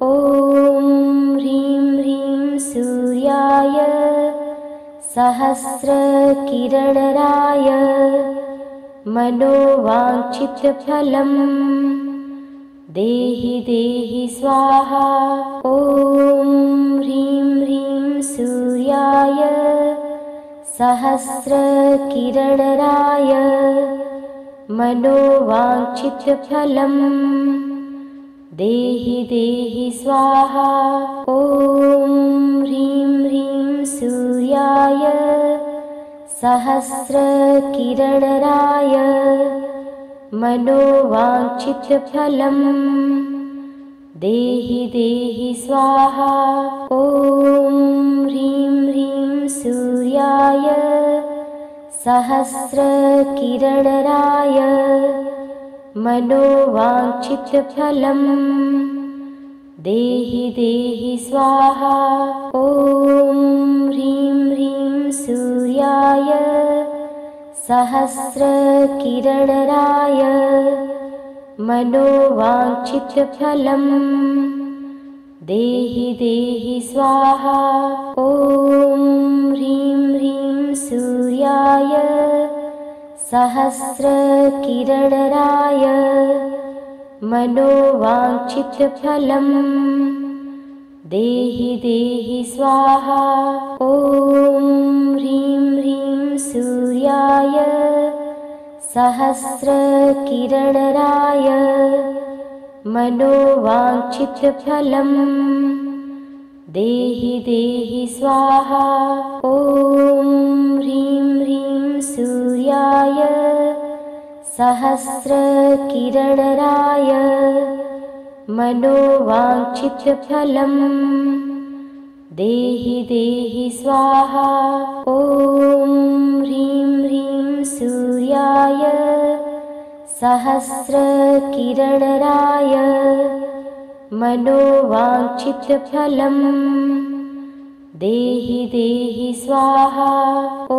ॐ ह्रीं ह्रीं सूर्याय सहस्रकिरणराय मनोवाञ्छितफलं देहि देहि स्वाहा। ॐ ह्रीं ह्रीं सूर्याय सहस्रकिरणराय मनोवाञ्छितफलं देहि देहि स्वाहा। ॐ ह्रीं ह्रीं सूर्याय सहस्रकिरणराय मनोवाञ्छितफलं देहि देहि स्वाहा। ॐ ह्रीं ह्रीं सूर्याय सहस्रकिरणराय मनोवाञ्छितफलं देहि देहि स्वाहा। ॐ ह्रीं ह्रीं सूर्याय सहस्रकिरणराय मनोवाञ्छितफलं देहि देहि स्वाहा। ॐ ह्रीं ह्रीं सूर्याय सहस्रकिरणराय मनोवाञ्छितफलं देहि देहि स्वाहा। ॐ ह्रीं ह्रीं सूर्याय सहस्रकिरणराय मनोवाञ्छितफलं देहि देहि स्वाहा। ॐ ह्रीं ह्रीं सूर्याय सहस्रकिरणराय मनोवाञ्छितफलं देहि देहि स्वाहा। ॐ ह्रीं ह्रीं सूर्याय सहस्रकिरणराय मनोवाञ्छितफलं देहि देहि स्वाहा। ॐ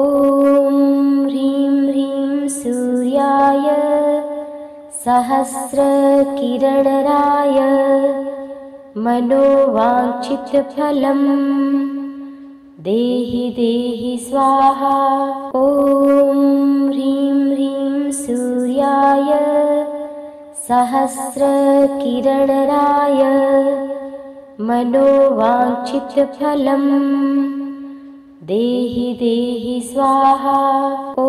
ह्रीं ह्रीं सूर्याय सहस्रकिरणराय मनोवाञ्छितफलं देहि देहि स्वाहा। ॐ ह्रीं ह्रीं सूर्याय सहस्रकिरणराय मनोवाञ्छितफलं देहि देहि स्वाहा। ॐ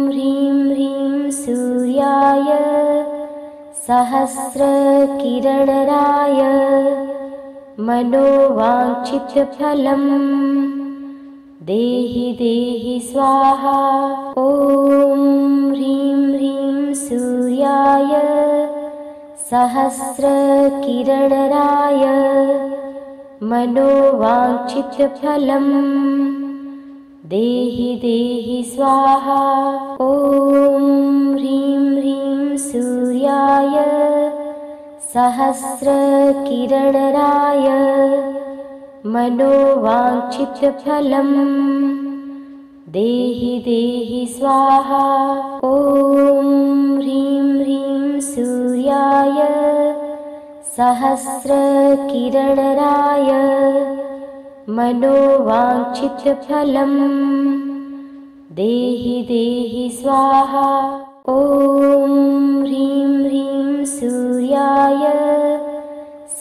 ह्रीं ह्रीं सूर्याय सहस्रकिरणराय मनोवाञ्छितफलं देहि देहि स्वाहा। ॐ ह्रीं ह्रीं सूर्याय सहस्रकिरणराय मनोवाञ्छितफलं देहि देहि स्वाहा। ॐ ह्रीं ह्रीं सूर्याय सहस्रकिरणराय मनोवाञ्छितफलं देहि देहि स्वाहा। ॐ ह्रीं ह्रीं सूर्याय सहस्रकिरणराय मनोवाञ्छितफलं देहि देहि स्वाहा। ॐ ह्रीं ह्रीं सूर्याय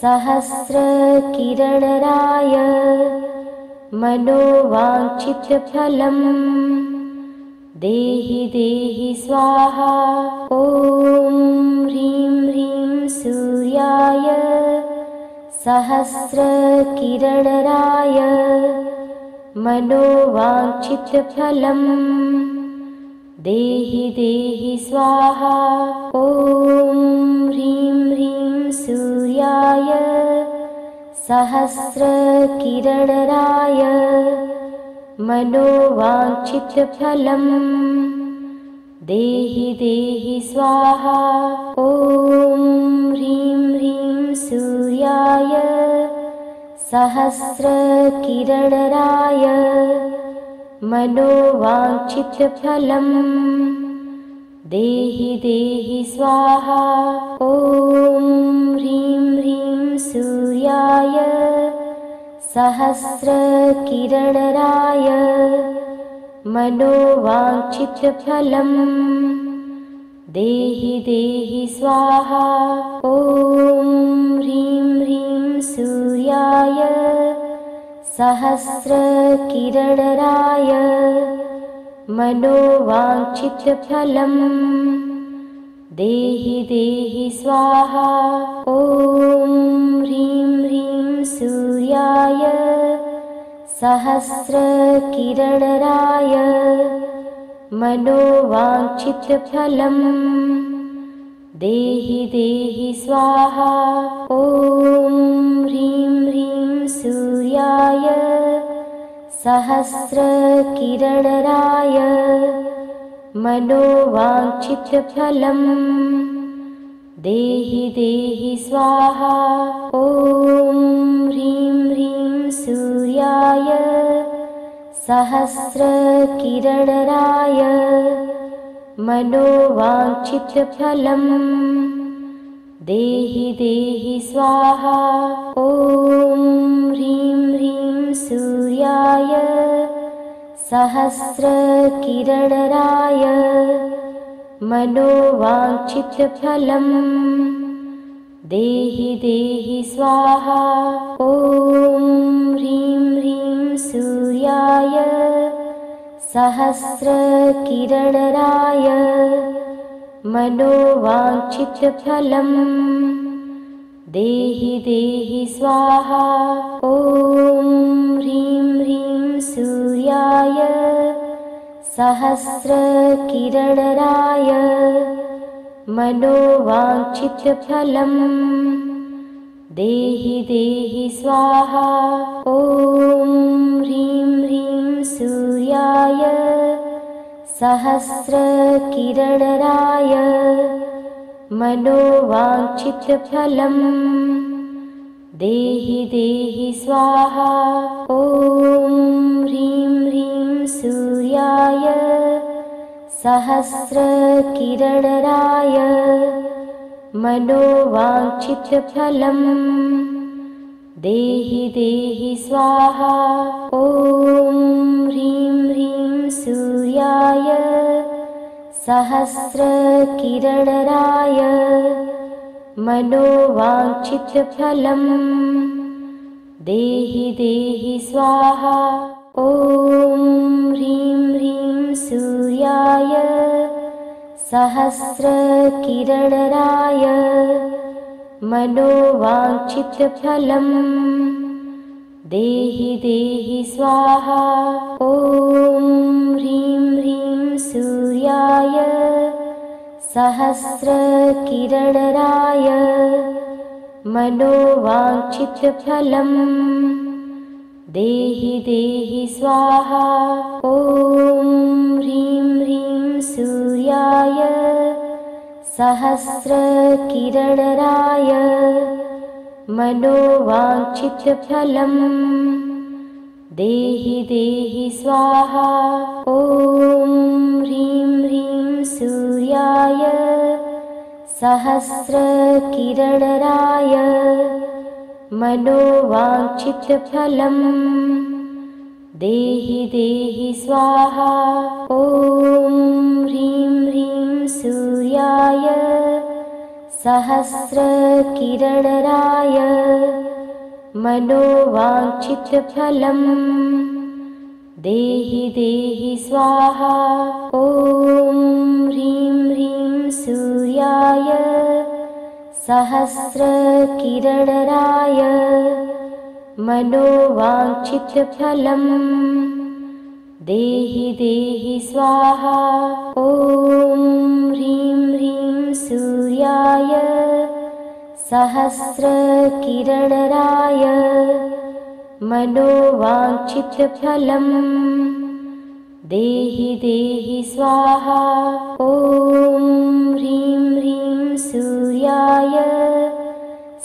सहस्रकिरणराय मनोवाञ्छितफलं देहि देहि स्वाहा। ॐ ह्रीं ह्रीं सूर्याय सहस्रकिरणराय मनोवाञ्छितफलं देहि देहि स्वाहा। ॐ ह्रीं ह्रीं सूर्याय सहस्रकिरणराय मनोवाञ्छितफलं देहि देहि स्वाहा। ॐ ह्रीं ह्रीं सूर्याय सहस्रकिरणराय मनोवाञ्छितफलं देहि देहि स्वाहा। ॐ ह्रीं ह्रीं सूर्याय सहस्रकिरणराय मनोवाञ्छितफलम् देहि देहि स्वाहा। ॐ ह्रीं ह्रीं सूर्याय सहस्रकिरणराय मनोवाञ्छितफलम् देहि देहि स्वाहा। ॐ ह्रीं ह्रीं सूर्याय सहस्रकिरणराय मनोवाञ्छितफलम् देहि देहि स्वाहा। ॐ ह्रीं ह्रीं सूर्याय सहस्रकिरणराय मनोवाञ्छितफलम् देहि देहि स्वाहा। ॐ ह्रीं ह्रीं सूर्याय सहस्रकिरणराय मनोवाञ्छितफलम् देहि देहि स्वाहा। ॐ ह्रीं ह्रीं सूर्याय सहस्रकिरणराय मनोवाञ्छितफलम् देहि देहि स्वाहा। ॐ ह्रीं ह्रीं सूर्याय सहस्रकिरणराय मनोवाञ्छितफलम् देहि देहि स्वाहा। ॐ ह्रीं ह्रीं सूर्याय सहस्रकिरणराय मनोवाञ्छितफलम् देहि देहि स्वाहा। ॐ ह्रीं ह्रीं सूर्याय सहस्रकिरणराय मनोवाञ्छितफलम् देहि देहि स्वाहा। ॐ ह्रीं ह्रीं सूर्याय सहस्रकिरणराय मनोवाञ्छितफलम् देहि देहि स्वाहा। ॐ ह्रीं ह्रीं सूर्याय सहस्रकिरणराय मनोवाञ्छितफलम् देहि देहि स्वाहा। ॐ ह्रीं ह्रीं सूर्याय सहस्रकिरणराय मनोवाञ्छितफलम् देहि देहि स्वाहा। ॐ ह्रीं ह्रीं सूर्याय सहस्रकिरणराय मनोवाञ्छितफलम् देहि देहि स्वाहा। ॐ ह्रीं ह्रीं सूर्याय सहस्रकिरणराय मनोवाञ्छितफलम् देहि देहि स्वाहा। ॐ ह्रीं ह्रीं सूर्याय सहस्रकिरणराय मनोवाञ्छितफलम् देहि देहि स्वाहा। ॐ ह्रीं ह्रीं सूर्याय सहस्रकिरणराय मनोवाञ्छितफलम् देहि देहि स्वाहा। ॐ ह्रीं ह्रीं सूर्याय सहस्रकिरणराय मनोवाञ्छितफलम् देहि देहि स्वाहा। ॐ ह्रीं ह्रीं सूर्याय सहस्रकिरणराय मनोवाञ्छितफलम् देहि देहि स्वाहा। ॐ ह्रीं ह्रीं सूर्याय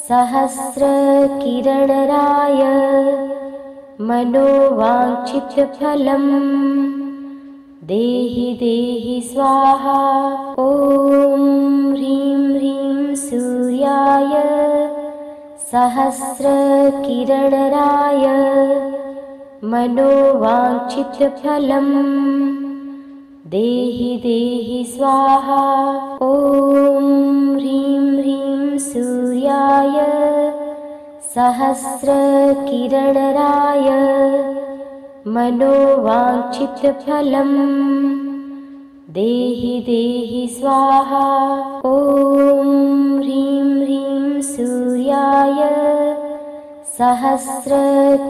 सहस्रकिरणराय मनोवाञ्छितफलम् देहि देहि स्वाहा। ॐ ह्रीं ह्रीं सूर्याय सहस्रकिरणराय मनोवाञ्छितफलम् देहि देहि स्वाहा। ॐ ह्रीं ह्रीं सूर्याय सहस्रकिरणराय मनोवाञ्छितफलम् देहि देहि स्वाहा। ॐ ह्रीं ह्रीं सूर्याय सहस्रकिरणराय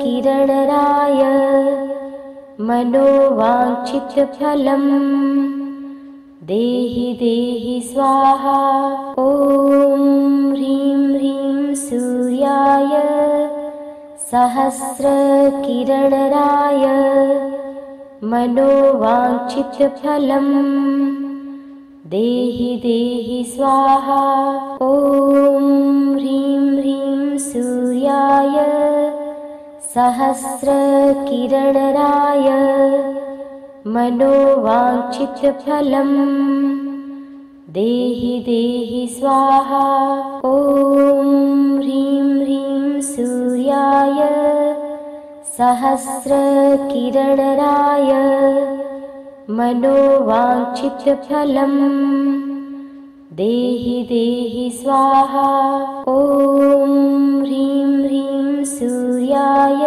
मनोवाञ्छितफलम् देहि देहि स्वाहा। ॐ ह्रीं ह्रीं सूर्याय सहस्रकिरणराय मनोवाञ्छितफलम् देहि देहि स्वाहा। ॐ ह्रीं ह्रीं सूर्याय सहस्रकिरणराय मनोवाञ्छितफलम् देहि देहि स्वाहा। ॐ ह्रीं ह्रीं सूर्याय सहस्रकिरणराय मनोवाञ्छितफलम् देहि देहि स्वाहा। ॐ ह्रीं ह्रीं सूर्याय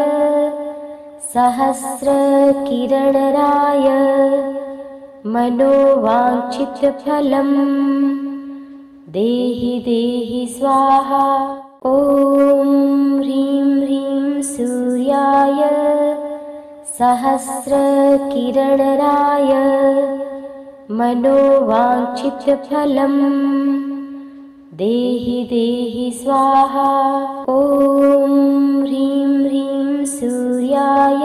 सहस्रकिरणराय मनोवाञ्छितफलम् देहि देहि स्वाहा। ॐ ह्रीं ह्रीं सूर्याय सहस्रकिरणराय मनोवाञ्छितफलम् देहि देहि स्वाहा। ॐ ह्रीं ह्रीं सूर्याय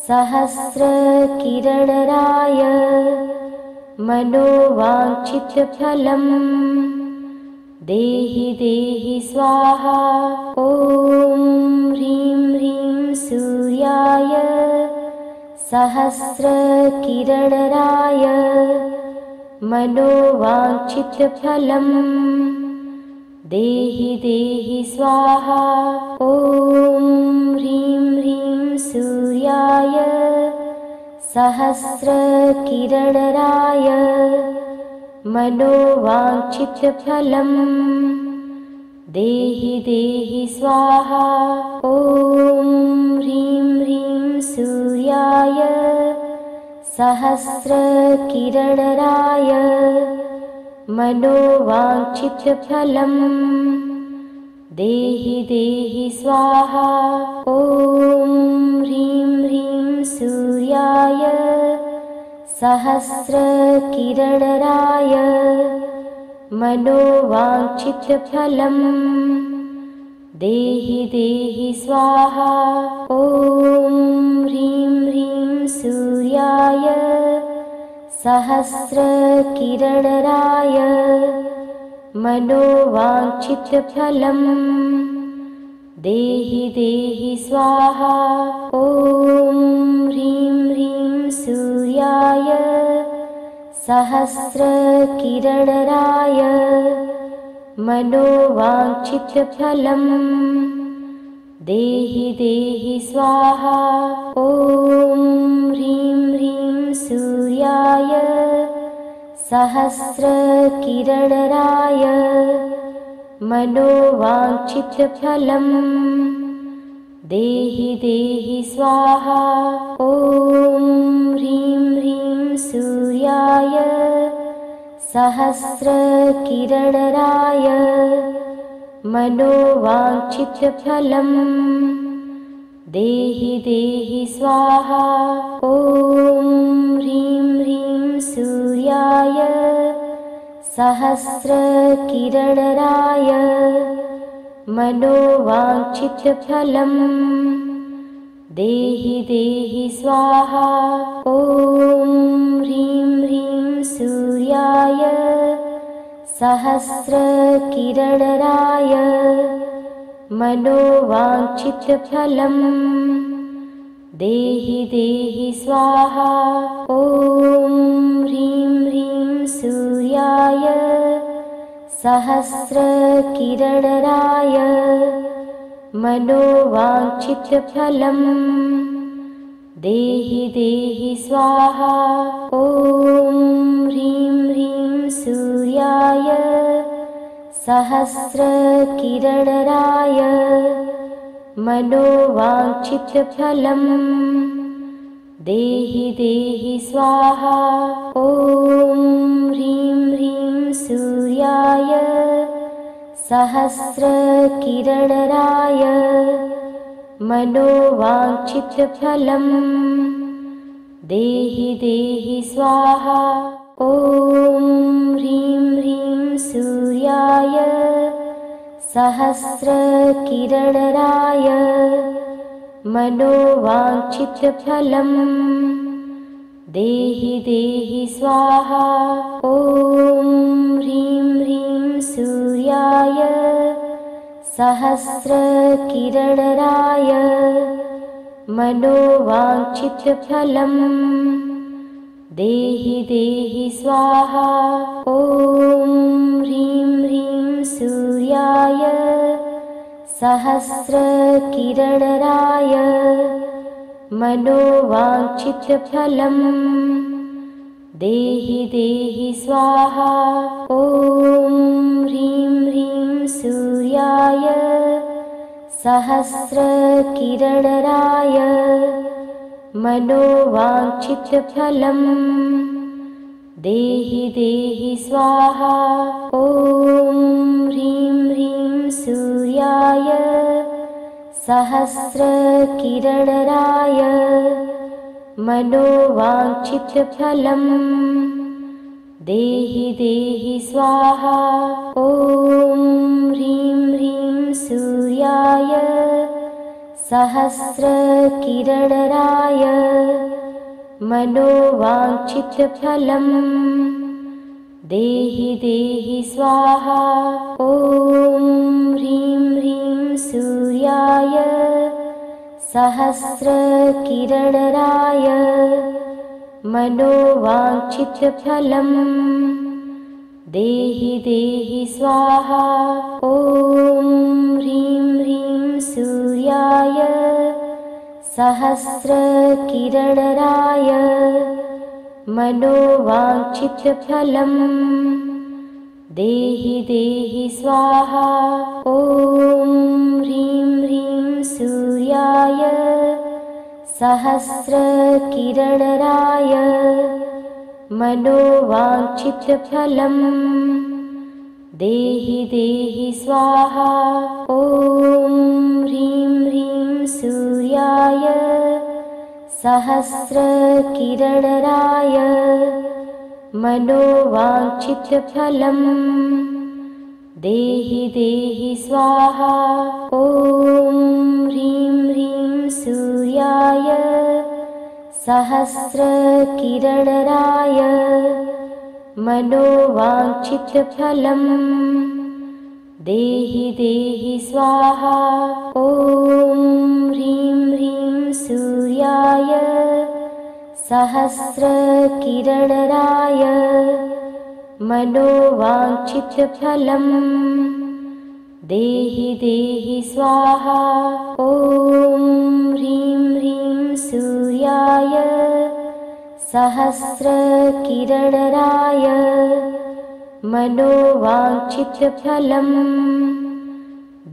सहस्रकिरणराय मनोवाञ्छितफलम् देहि देहि स्वाहा। ॐ ह्रीं ह्रीं सूर्याय सहस्रकिरणराय मनोवाञ्छितफलम् देहि देहि स्वाहा। ॐ ह्रीं ह्रीं सूर्याय सहस्रकिरणराय मनोवाञ्छितफलम् देहि देहि स्वाहा। ॐ ह्रीं ह्रीं सूर्याय सहस्रकिरणराय मनोवाञ्छितफलम् देहि देहि स्वाहा। ॐ ह्रीं ह्रीं सूर्याय सहस्रकिरणराय मनोवाञ्छितफलम् देहि देहि स्वाहा। ॐ ह्रीं ह्रीं सूर्याय सहस्रकिरणराय मनोवाञ्छितफलम् देहि देहि स्वाहा। ॐ ह्रीं ह्रीं सूर्याय सहस्रकिरणराय मनोवाञ्छितफलम् देहि देहि स्वाहा। ॐ ह्रीं ह्रीं सूर्याय सहस्रकिरणराय मनोवाञ्छितफलम् देहि देहि स्वाहा। ॐ ह्रीं ह्रीं सूर्याय सहस्रकिरणराय मनोवाञ्छितफलम् देहि देहि स्वाहा। ॐ ह्रीं ह्रीं सूर्याय सहस्रकिरणराय मनोवाञ्छितफलम् देहि देहि स्वाहा। ॐ ह्रीं ह्रीं सूर्याय सहस्रकिरणराय मनोवाञ्छितफलम् देहि देहि स्वाहा। ॐ ह्रीं ह्रीं सूर्याय सहस्रकिरणराय मनोवाञ्छितफलम् देहि देहि स्वाहा। ॐ ह्रीं ह्रीं सूर्याय सहस्रकिरणराय मनोवाञ्छितफलम् देहि देहि स्वाहा। ॐ ह्रीं ह्रीं सूर्याय सहस्रकिरणराय मनोवाञ्छितफलम् देहि देहि स्वाहा। ॐ ह्रीं ह्रीं सूर्याय सहस्रकिरणराय मनोवाञ्छितफलम् देहि देहि स्वाहा। ॐ ह्रीं ह्रीं सूर्याय सहस्रकिरणराय मनोवाञ्छितफलम् देहि देहि स्वाहा। ॐ ह्रीं ह्रीं सूर्याय सहस्रकिरणराय मनोवाञ्छितफलम् देहि देहि स्वाहा। ॐ ह्रीं ह्रीं सूर्याय सहस्रकिरणराय मनोवाञ्छितफलम् देहि देहि स्वाहा। ॐ ह्रीं ह्रीं सूर्याय सहस्रकिरणराय मनोवाञ्छितफलम् देहि देहि स्वाहा। ॐ ह्रीं ह्रीं सूर्याय सहस्रकिरणराय मनोवाञ्छितफलम् देहि देहि स्वाहा। ॐ ह्रीं ह्रीं सूर्याय सहस्रकिरणराय मनोवाञ्छितफलम् देहि देहि स्वाहा। ॐ ह्रीं ह्रीं सूर्याय सहस्रकिरणराय मनोवाञ्छितफलम् देहि देहि स्वाहा। ॐ ह्रीं ह्रीं सूर्याय सहस्रकिरणराय मनोवाञ्छितफलम् देहि देहि स्वाहा। ॐ ह्रीं ह्रीं सूर्याय सहस्रकिरणराय मनोवाञ्छितफलम् देहि देहि स्वाहा। ॐ ह्रीं ह्रीं सूर्याय सहस्रकिरणराय मनोवाञ्छितफलम् देहि देहि स्वाहा। ॐ ह्रीं ह्रीं सूर्याय सहस्रकिरणराय मनोवाञ्छितफलम् देहि देहि स्वाहा। ॐ ह्रीं ह्रीं सूर्याय सहस्रकिरणराय मनोवाञ्छितफलम्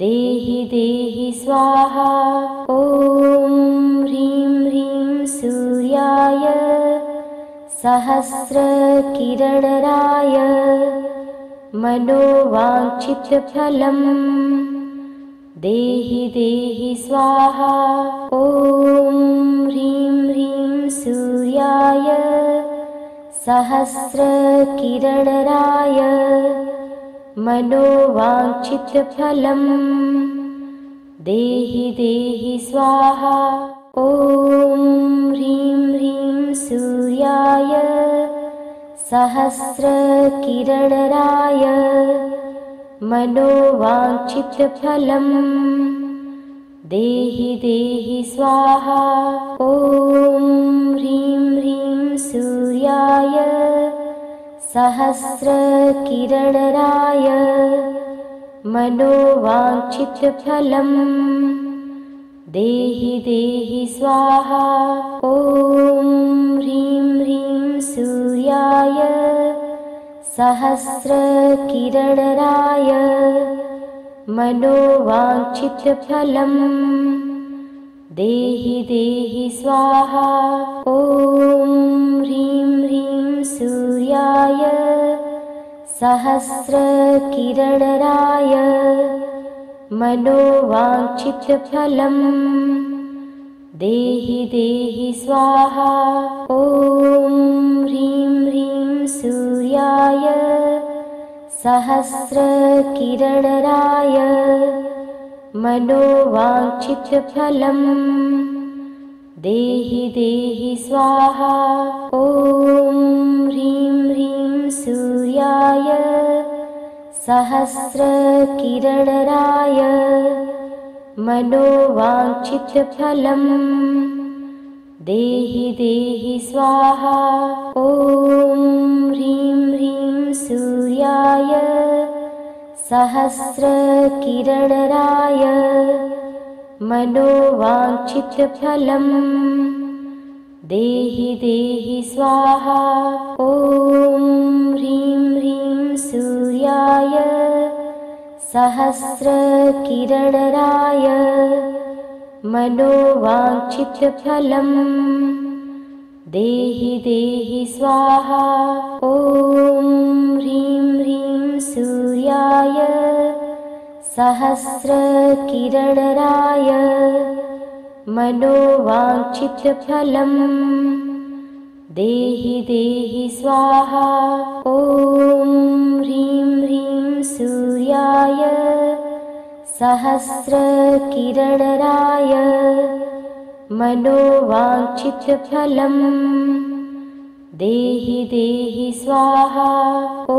देहि देहि स्वाहा। ॐ ह्रीं ह्रीं सूर्याय सहस्रकिरणराय मनोवाञ्छितफलम् देहि देहि स्वाहा। ॐ ह्रीं ह्रीं सूर्याय सहस्रकिरणराय मनोवाञ्छितफलम् देहि देहि स्वाहा। ॐ ह्रीं ह्रीं सूर्याय सहस्रकिरणराय मनोवाञ्छितफलम् देहि देहि स्वाहा। ॐ ह्रीं ह्रीं सूर्याय सहस्रकिरणराय मनोवाञ्छितफलम् देहि देहि स्वाहा। ॐ ह्रीं ह्रीं सूर्याय सहस्रकिरणराय मनोवाञ्छितफलम् देहि देहि स्वाहा। ॐ ह्रीं ह्रीं सूर्याय सहस्रकिरणराय मनोवाञ्छितफलम् देहि देहि स्वाहा। ॐ ह्रीं ह्रीं सूर्याय सहस्रकिरणराय मनोवाञ्छितफलम् देहि देहि स्वाहा। ॐ ह्रीं ह्रीं सूर्याय सहस्रकिरणराय मनोवाञ्छितफलम् देहि देहि स्वाहा। ॐ ह्रीं ह्रीं सूर्याय सहस्रकिरणराय मनोवाञ्छितफलम् देहि देहि स्वाहा। ॐ ह्रीं ह्रीं सूर्याय सहस्रकिरणराय मनोवाञ्छितफलम् देहि देहि स्वाहा। ॐ ह्रीं ह्रीं सूर्याय सहस्रकिरणराय मनोवाञ्छितफलम् देहि देहि स्वाहा। ॐ ह्रीं ह्रीं सूर्याय सहस्रकिरणराय मनोवाञ्छितफलम् देहि देहि स्वाहा। ॐ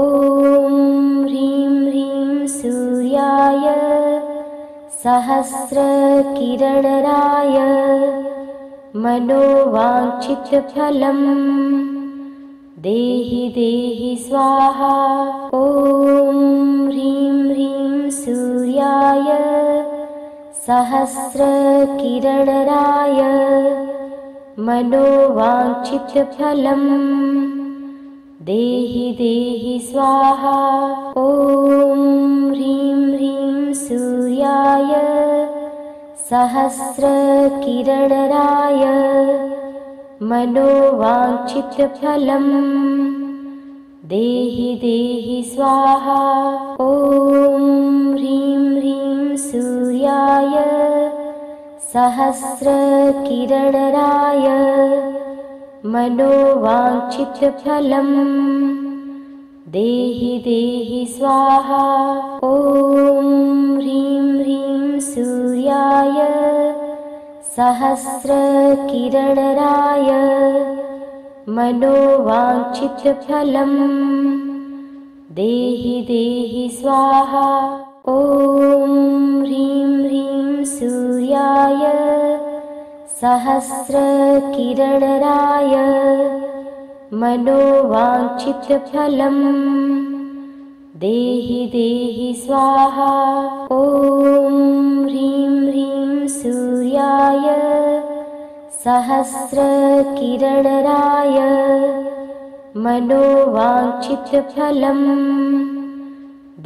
ह्रीं ह्रीं सूर्याय सहस्रकिरणराय मनोवाञ्छितफलम् देहि देहि स्वाहा। ॐ ह्रीं ह्रीं सूर्याय सहस्रकिरणराय मनोवाञ्छितफलम् देहि देहि स्वाहा। ॐ ह्रीं ह्रीं सूर्याय सहस्रकिरणराय मनोवाञ्छितफलम् देहि देहि स्वाहा। ॐ ह्रीं ह्रीं सूर्याय सहस्रकिरणराय मनोवाञ्छितफलम् देहि देहि स्वाहा। ॐ ह्रीं ह्रीं सूर्याय सहस्रकिरणराय मनोवाञ्छितफलम् देहि देहि स्वाहा। ॐ ह्रीं ह्रीं सूर्याय सहस्रकिरणराय मनोवाञ्छितफलम् देहि देहि स्वाहा। ॐ ह्रीं ह्रीं सूर्याय सहस्रकिरणराय मनोवाञ्छितफलम्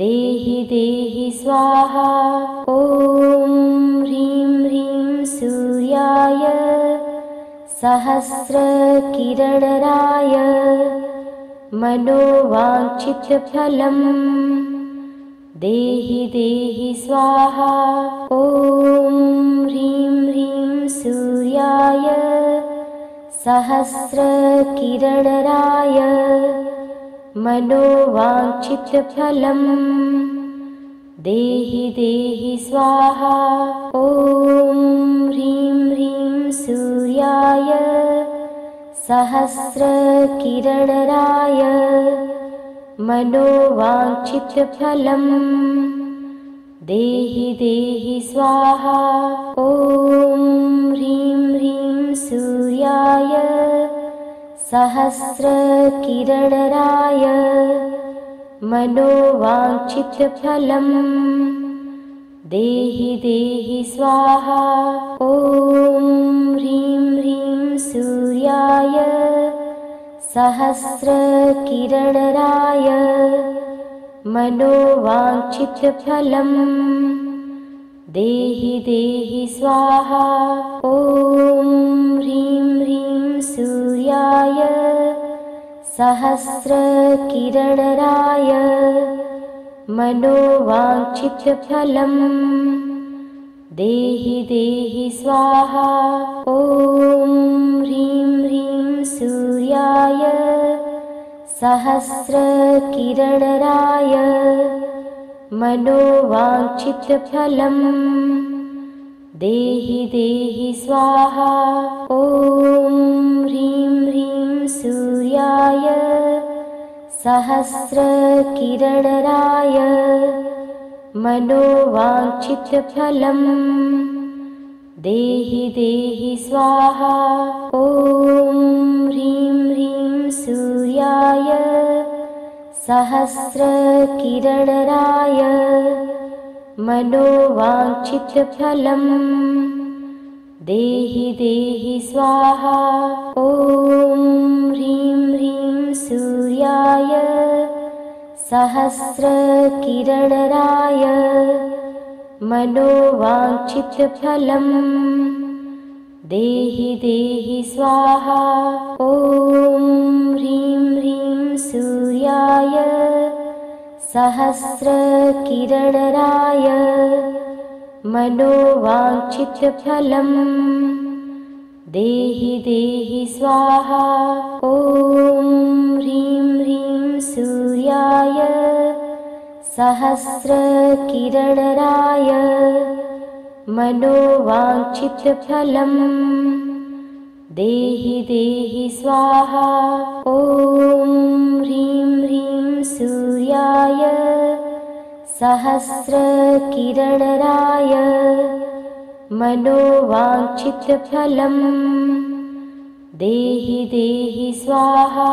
देहि देहि स्वाहा। ॐ ह्रीं ह्रीं सूर्याय सहस्रकिरणराय मनोवाञ्छितफलम् देहि देहि स्वाहा। ॐ ह्रीं ह्रीं सूर्याय सहस्रकिरणराय मनोवाञ्छितफलम् देहि देहि स्वाहा। ॐ ह्रीं ह्रीं सूर्याय सहस्रकिरणराय मनोवाञ्छितफलम् देहि देहि स्वाहा। ॐ ह्रीं ह्रीं सूर्याय सहस्रकिरणराय मनोवाञ्छितफलम् देहि देहि स्वाहा। ॐ ह्रीं ह्रीं सूर्याय सहस्रकिरणराय मनोवाञ्छितफलम् देहि देहि स्वाहा। ॐ ह्रीं ह्रीं सूर्याय सहस्रकिरणराय मनोवाञ्छितफलम् देहि देहि स्वाहा। ॐ ह्रीं ह्रीं सूर्याय सहस्रकिरणराय मनोवाञ्छितफलम् देहि देहि स्वाहा। ॐ ह्रीं ह्रीं सूर्याय सहस्रकिरणराय मनोवाञ्छितफलम् देहि देहि स्वाहा। ॐ ह्रीं ह्रीं सूर्याय सहस्रकिरणराय मनोवाञ्छितफलम् देहि देहि स्वाहा। ॐ ह्रीं ह्रीं सूर्याय सहस्रकिरणराय मनोवाञ्छितफलम् देहि देहि स्वाहा। ॐ ह्रीं ह्रीं सूर्याय सहस्रकिरणराय मनोवाञ्छितफलम् देहि देहि स्वाहा। ॐ ह्रीं ह्रीं सूर्याय सहस्रकिरणराय मनोवाञ्छितफलम् देहि देहि स्वाहा। ॐ ह्रीं ह्रीं सूर्याय सहस्रकिरणराय मनोवाञ्छितफलम् देहि देहि स्वाहा।